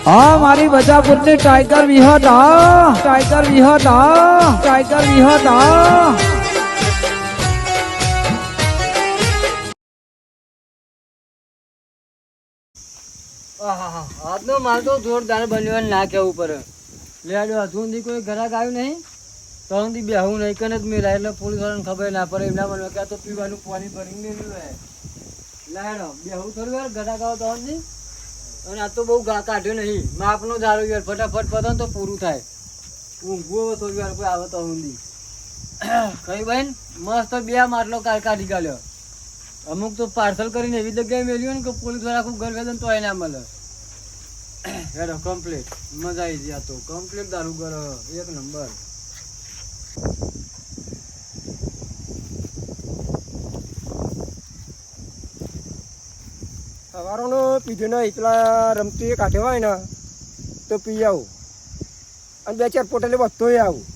હા મારી બજાપુરની ટાઈગર વિહત હા ટાઈગર વિહત હા ટાઈગર વિહત હા આજનો માલ તો જોરદાર બન્યો ના કેવું પડે. લેડો હજુ સુધી કોઈ ગ્રાહક આવ્યું નહીં તો સુધી બેહું નહીં કને જ મેળાય એટલે પોલીસ વાળાને ખબર ના પડે એમના મને કે આ તો પીવાનું પાણી ભરીને મેળ્યું હે. લેડો બેહું થોડી વાર ગ્રાહક આવો તો સુધી અને આ તો બહુ કાઢ્યો નહીં માપનો દારૂ યાર ફટાફટ પતો ને તો પૂરું થાય. ઊંઘવું હવે થોડી વાર કોઈ આવે તો સુધી કઈ બેન મસ્ત બે માટલો કાઢી કાઢ્યો. અમુક તો પાર્સલ કરીને એવી જગ્યાએ મેળ્યું ને કે પોલીસ વાળા આખું ઘર વેદન તો ના મળે. હેડો કમ્પ્લીટ મજા આવી ગયા તો કમ્પ્લીટ દારૂ કરો એક નંબર. સવારનો પીધો ને એટલા રમતી કાઢ્યો હોય ને તો પી આવું અને બે ચાર પોટલે વધતોય આવું.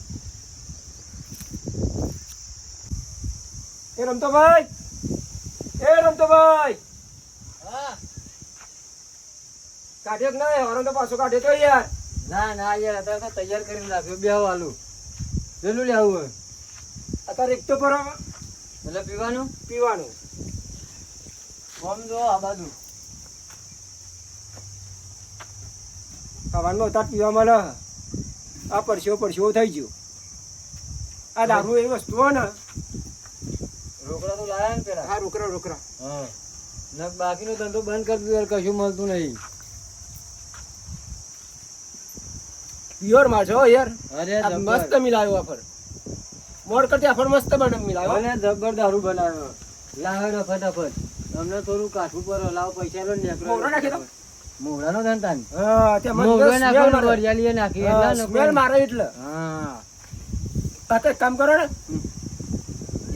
એ રમતો ભાઈ કાઢ્યો કે ના હવારે તો પાછો કાઢ્યો તો યાર. ના ના યાર અત્યારે તો તૈયાર કરીને રાખ્યો બે હાલું પેલું લેવું હોય અત્યારે એક તો પર એટલે પીવાનું કોમ જો આ બાજુ ખાવાનું અત્યારે પીવા મળે. આ પરસ્યો થઈ ગયો. આ દારૂ એવી વસ્તુ હોય ને રોકડા તો લાયા ને પેલા. હા રોકડા હા ને બાકીનો ધંધો બંધ કરી દીધો કશું મળતું નહીં. પ્યોર માલ છે હો યાર. અરે આ મસ્ત મિલાયો આફર મોર કરતી આફર મસ્ત મિલાયો. અરે જબ્બર દારૂ બનાવ્યો લાવો ફટાફટ. તમને થોડું કાઠું પર લાવો પૈસા લો ને મોરો નાખી દો. મોગરાનો ધંધા ને હા તે મોગરો નાખો વરિયાળી નાખી એટલે ને સ્મેલ મારે એટલે. હા આ તો એક કામ કરો ને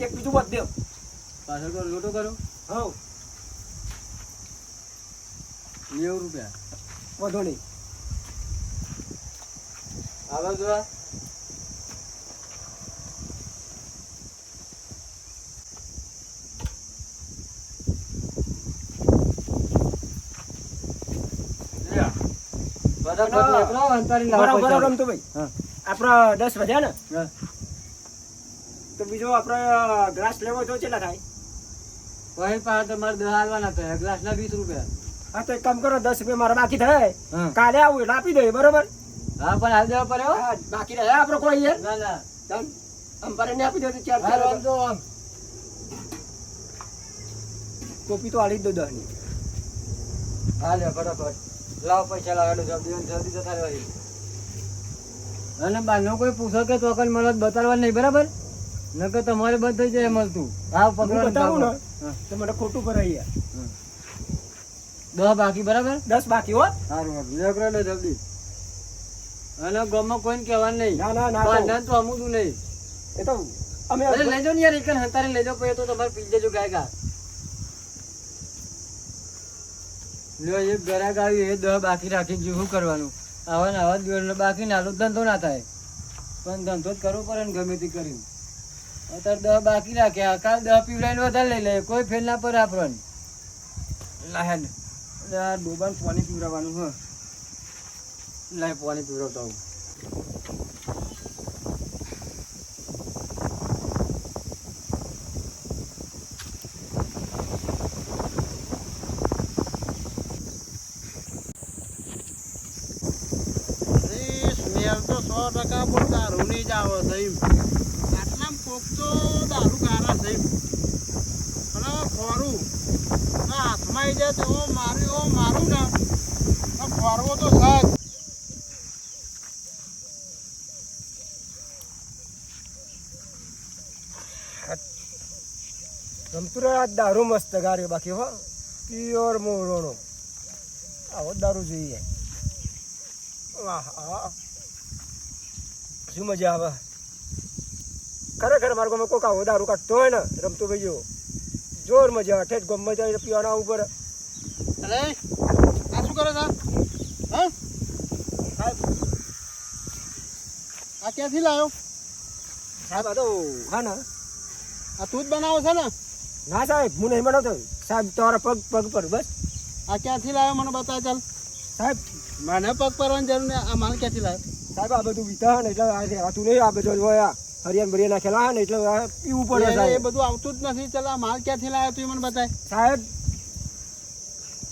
એક બીજું બધ દેવ પાછળ કરો લોટો કરો હવ 90 રૂપિયા વધુ નહીં. આવા જોવા બરાબર રમતો ભાઈ. હા. આપડા 10 વધ્યા ને હા. તો બીજો આપડે ગ્લાસ લેવો તો કેટલા થાય? કોઈ પાસે તમારે 10 આલવાના થાય ગ્લાસ ના 20 રૂપિયા. હા તો એક કામ કરો 10 રૂપિયા મારા બાકી થાય હા. કાલે આવું એટલે આપી દે બરોબર. હા પણ હાલ દેવા પડે હો. હા, બાકી રહ્યા આપડે કોઈ યાર ના ના અંપારે ને આપી દે તો ચાર હા ચાર આમ તો આમ. કોપી તો આલી જ દો 10 ની. હા લે ફટાફટ લાવ પૈસા લાગાડો જલ્દી જતા રહેવાય. અને બારનો કોઈ પૂછો કે ચોકન મળે બતાડવા નહીં બરાબર નકર તમારે બંધ થઈ જાય મળતું. હા હું પકડો બતાવું ને તો મને ખોટું ભરાય યાર. 10 બાકી બરાબર. 10 બાકી હો. સારું લેકડો લે જલ્દી. અને ગામમાં કોઈને કહેવાનું નહીં. ના ના ના બાંધન તો અમુતું નહીં. એ તો અમે અરે લઈ જાઓ ને યાર એકન હતારે લઈ જાઓ પછી તો તમારે પી જજો ગાયકા. લ્યો એક ગ્રાહક આવ્યું એ 10 બાકી રાખીને શું કરવાનું? આવા ને આવા દિવસ બાકી નાલો ધંધો ના થાય પણ ધંધો જ કરવો પડે ને ગમે તે કરીને. અત્યારે 10 બાકી રાખ્યા કાલ 10 પીવડાઈને વધારે લઈ લે કોઈ ફેલ ના પડે આપણને. લાહેડ આ ડોબાને પાણી પીવડાવવાનું હ લાય પાણી પીવડાવતા હું. સ્મેલ તો 100% પણ દારૂ ની જ આવે સાહેબ. આટલામાં કોક તો દારૂ ગારા સાહેબ. પણ ખોરું હાથમાં આવી જાય તો મારું ને ખોરવો તો સાહેબ. રમતું આ દારૂ મસ્ત ગાર્યો બાકી હો પ્યોર મોરનો આવો દારૂ જોઈએ. વાહ શું મજા આવે ખરેખર. મારા ગામમાં કોઈક આવો દારૂ કાઢતો હોય ને રમતું ભાઈઓ જોર મજા આવે. ઠેઠ ગમમાં જાય પીવાના ઉપર. અરે આ શું કરે છે? હા સાહેબ આ ક્યાંથી લાવ્યો? સાહેબ આ તો હા ને આ તું જ બનાવો છે ને? ના સાહેબ હું નહીં બનાવતો સાહેબ તમારા પગ પર બસ. આ ક્યાંથી લાવ્યો મને બતાવ ચાલ. સાહેબ મને પગ પરવાની જરૂર નહીં. આ માલ ક્યાંથી લાવ્યો? સાહેબ આ બધું વીતા ને એટલે આ રહેવાતું નહીં. આ બધું હોય હરિયાણ બરિયાણ નાખેલા ને એટલે આ પીવું પડે એ સાહેબ. બધું આવતું જ નથી. ચાલ આ માલ ક્યાંથી લાવ્યો તું એ મને બતાય. સાહેબ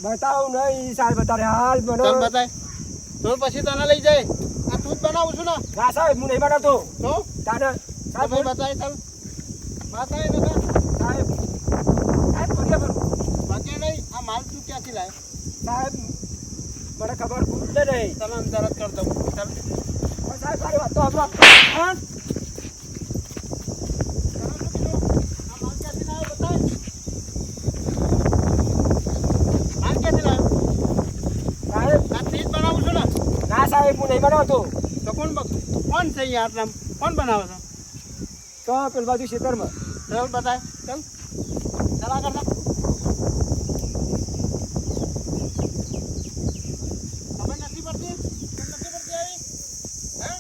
બતાવું નહીં સાહેબ અત્યારે હાલ ચાલ મને બતાય. તો પછી તને લઈ જાય. આ તું જ બનાવું છું ને. ના સાહેબ હું નહીં બનાવતો તો તાને સાહેબ તમે બતાય. ચાલ બતાય ને બસ. સાહેબ સાહેબ પગે પર બાકી નહીં. આ માલ તું ક્યાંથી લાવ્યો? સાહેબ મને ખબર પૂછે નહીં. તને અંદર જ કર દઉં. ચાલ સાહેબ સારી વાત તો આપણો હા સાહેબ ના સાહેબ હું નહીં બનાવતો. કોણ છે અહીંયા આટલા? કોણ બનાવે છે? તો પેલ બાજુ ખેતરમાં ચાલ બતાય. ચાલ ચાલ આગળ ચાલ. ખબર નથી પડતી? કેમ નથી પડતી આવી? હે?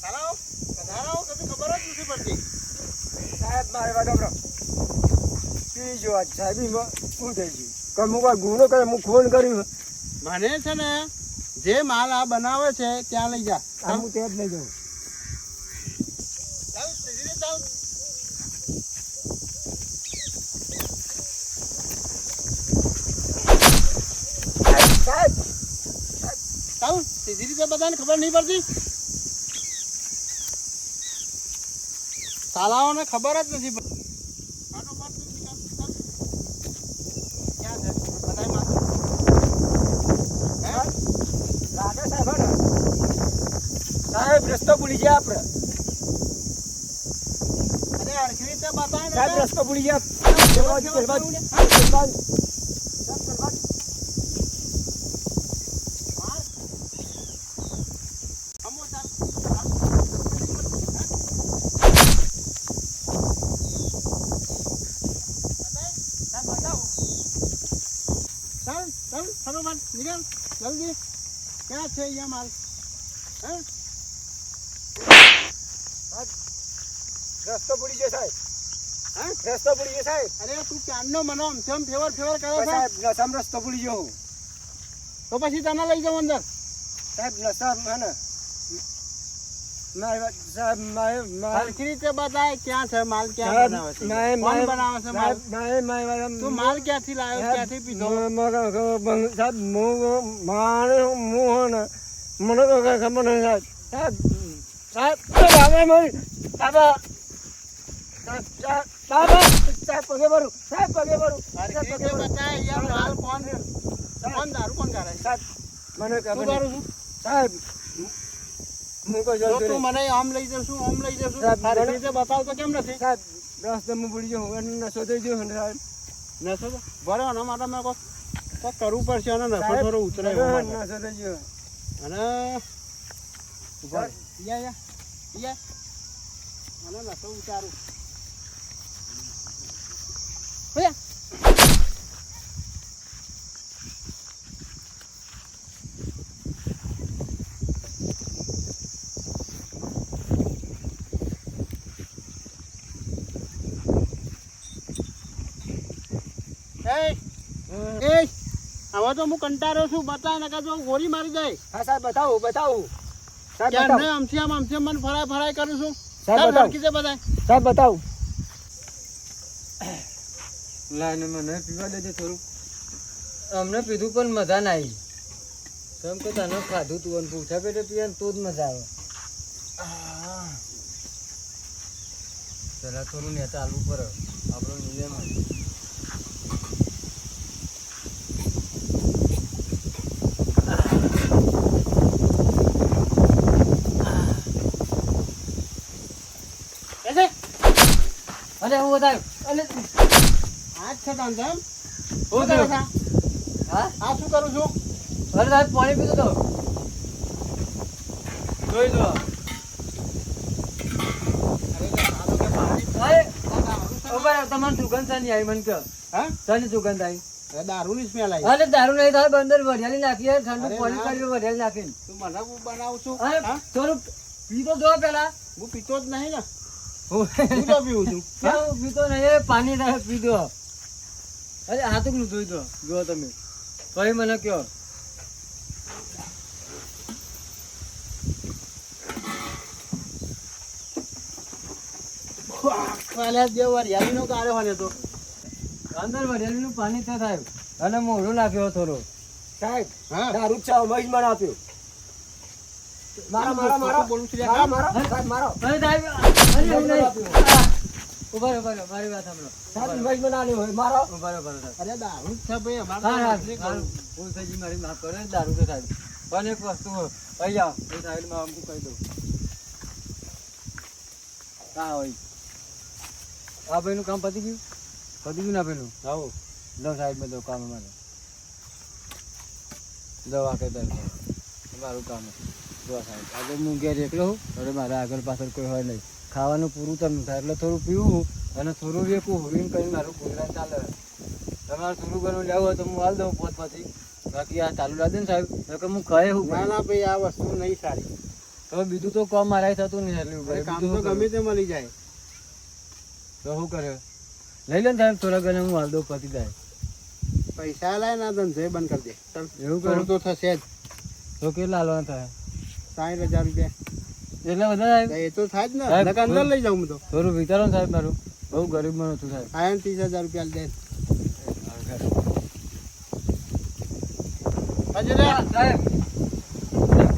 ચાલો વધારો કશું ખબર જ નથી પડતી. સાહેબ મારે વાત સાંભળો. પી જો આજ સાહેબ શું થઈ ગયું કે હું કોઈ ગુનો કરે હું ફોન કર્યું મને છે ને જે માલ આ બનાવે છે ત્યાં લઈ જા. આ હું ત્યાં જ લઈ જાઉં. ચાલ સીધી ચાલ. સાહેબ ચાલ સીધી રીતે બધાને ખબર નહીં પડતી. શાળાઓને ખબર જ નથી પડતી. ફટાફટ તું નીકળ, ચાલ. ક્યાં છે? બધાય માલ. હે? લાગે સાહેબ હે ને? સાહેબ રસ્તો ભૂલી ગયા આપણે. અરે હરખી રીતે બતાય ને. સાહેબ રસ્તો ભૂલી ગયા. પેલ બાજુ, પેલ બાજુ. પેલ બાજુ. સાહેબ, પેલ બાજુ. માર. અમો ચાલ. ચાલ બતાવો. ચાલ ચાલ ફટાફટ નીકળ જલ્દી. ક્યાં છે અહીંયા માલ? હે? રસ્તો ભૂલી ગયો સાહેબ. હા? રસ્તો ભૂલી ગયો સાહેબ. અરે તું ક્યારનો મને આમથેમ ફેવર ફેવર કરે છે. સાહેબ નસમ રસ્તો ભૂલી ગયો હું. તો પછી તને લઈ જાઉં અંદર. સાહેબ નસમ હે ને મારે સાહેબ મારે હરખી રીતે બતાય ક્યાં છે માલ, ક્યાં સાહેબ, બનાવે છે, મારે- કોણ મારે- બનાવે છે માલ? તું માલ ક્યાંથી લાવ્યો, ક્યાંથી પીધો? સાહેબ મને તો કઈ ખબર નહીં સાહેબ. સાહેબ સાહેબ સાહેબ પગે ભરું. સાહેબ પગે ભરું. હરખી રીતે બતાય યાર માલ કોણ દારૂ કોણ કરે? સાહેબ મને શું ખબર કરું નહીં. છું? સાહેબ હું કોઈ જો જોતું તું નહીં. મને આમ લઈ જશું, આમ લઈ જશું. સાહેબ, હરખી મને- રીતે બતાવ તો કેમ નથી? સાહેબ રસ્તો હું ભૂલી ગયો હું એને નશો થઈ ગયો ને સાહેબ. નશો તો બરો આના માટે મેં કોક કરવું પડશે અને નશો સાહેબ, થોડો ઉતરે એવા માટે. નશો થઈ ગયો. અને ઉભા રહે. યા અને નશો ઉતારું. ભૈયા હવે તો હું કંટાળ્યો છું. બતાય નકર જો ગોળી મારી જાય. હા સાહેબ બતાવું બતાવું. સાહેબ ક્યાં બતાવું. ને આમથી આમ મને ફરાય કરું છું. સાહેબ બતાવું. હરખી રીતે બતાય. સાહેબ બતાવું. લાઈને મને પીવા દેજે થોડું. અમને પીધું પણ મજા ના આવી. કેમ કે તને ખાધું તું અને પૂછા પેટે પીએ ને તો જ મજા આવે. પેલા થોડું નેતા આલવું પડે આપણો નિયમ. અરે હું બતાવ્યું. અરે આજ છે તાન તેમ? હું શું કરે થયું? છે? હા આ શું કરું છું? અરે સાહેબ પાણી પીધું તો જોઈ લો. અરે ઉભા રહો, તમારે સુગંધ શાની આવી મને કહો. હા? શાની સુગંધ આવી? અરે દારૂની સ્મેલ આવી. અરે દારૂ નહીં થાય અંદર વરિયાળી નાખીએ ઠંડુ અરે પાણી ના. કાઢી વરિયાળી નાખીને. તું મને હું બનાવું છું? અરે હા? થોડું પીતો જો પેલા. હું પીતો જ નહીં ને. હું હું તો પીવું છું. હા? પીતો નહીં એ પાણી ના પીધો. અરે હાથું જોઈ દો જો તમે. પછી મને કયો. પહેલા જ બે વાર યાદીનો કાઢ્યો હોય ને તો અંદર વઢેલીનું પાણી ત્યાં થાય અને મોઢું નાખ્યો થોડો. સાહેબ હા દારૂ ચા મજ મને આપ્યો મારો બોલું છું મારો મારો સાહેબ મારો અરે સાહેબ, અરે એવું નહીં. ઉભા રહો, ઉભા રહો, મારી વાત સાંભળો. સાહેબ મજ મને આલ્યો હોય મારો ઉભા રહો, ઉભા રહો, સાહેબ. અરે દારૂ જ છે ભાઈ અમારે હા, તો હા, નથી હા, કરવું. ભૂલ થઈ ગઈ મારી, માફ કરો ને, દારૂ તો સાહેબ. પણ એક વસ્તુ કહી જાઓ, એ સાહેબમાં અમુક કહી દઉં. હા હોય આ ભાઈનું કામ પતી ગયું? પતી ગયું ના પેલું? આવો લો સાહેબ, મેં દઉં કામ અમારે. દવા કે દર મારું કામ જો સાહેબ. આગળ હું ઘેર એકલો હું, હવે મારા આગળ પાછળ કોઈ હોય નહીં. ખાવાનું પૂરું તો ન થાય એટલે થોડું પીવું અને થોડું વેકું હોઈને કરીને મારું ગુજરાન ચાલે. તમારે થોડું ઘણું લેવું હોય તો હું હાલ દઉં પોત પછી. બાકી આ ચાલુ રાખે ને સાહેબ, નકર હું ખાય હું ના ના ભાઈ આ વસ્તુ નહીં સારી તો બીજું તો કામ મારા થતું નહીં એટલું ભાઈ કામ બીજું તો શું ગમે કરું? તે મળી જાય તો શું કરે? લઈ લે ને સાહેબ, થોડા ઘણા હું હાલ દઉં પતી જાય. પૈસા લાય ના ધંધો બંધ કરી દે ચાલ એવું થોડું કરું તો થશે જ તો કેટલા હાલવાના થાય? 60,000 રૂપિયા એટલા બધા સાહેબ? એ તો થાય જ ને સાહેબ, નકર અંદર લઈ જાઉં હું તો થોડું વિચારો ને સાહેબ, મારું બહુ ગરીબ માણસ છું સાહેબ. આયા 30,000 રૂપિયા દે હજુ લે સાહેબ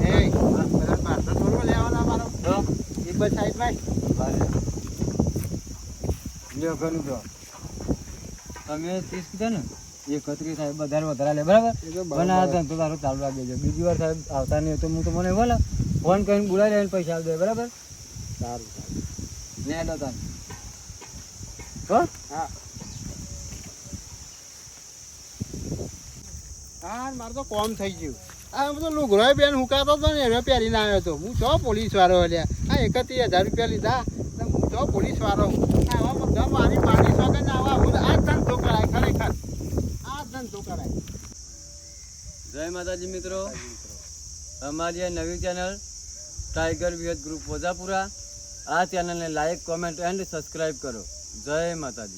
એ બધા પાછો થોડો લેવાના મારો તો એ બસ સાઈડ માં લ્યો ઘણું જો તમે 30 કીધા ને 31 સાહેબ વધારે લે બરાબર. એ તો બરાબર. મને આ ધંધો તારો ચાલુ રાખી દેજો. બીજી વાર સાહેબ આવતા નહીં હોય તો હું તો મને બોલા ફોન કરીને બોલાવી લઈને પૈસા આપી દે બરાબર. સારું ને લો તાન હો. હા હા મારે તો કોમ થઈ ગયું આ બધો લુગડો બેન હુકાતો હતો ને એને પહેરીને આવ્યો હતો હું છો પોલીસ વાળો લ્યા આ 31,000 રૂપિયા લીધા ને હું છો પોલીસ વાળો આવા બધા મારી પાડી શકે ને આવા હું આ ધંધો કરાય ખરેખર આ ધંધો કરાય જય માતાજી મિત્રો, અમારી આ નવી ચેનલ ટાઈગર વિહત ગ્રુપ વજાપુરા, આ ચેનલને લાઈક, કોમેન્ટ એન્ડ સબસ્ક્રાઈબ કરો. જય માતાજી.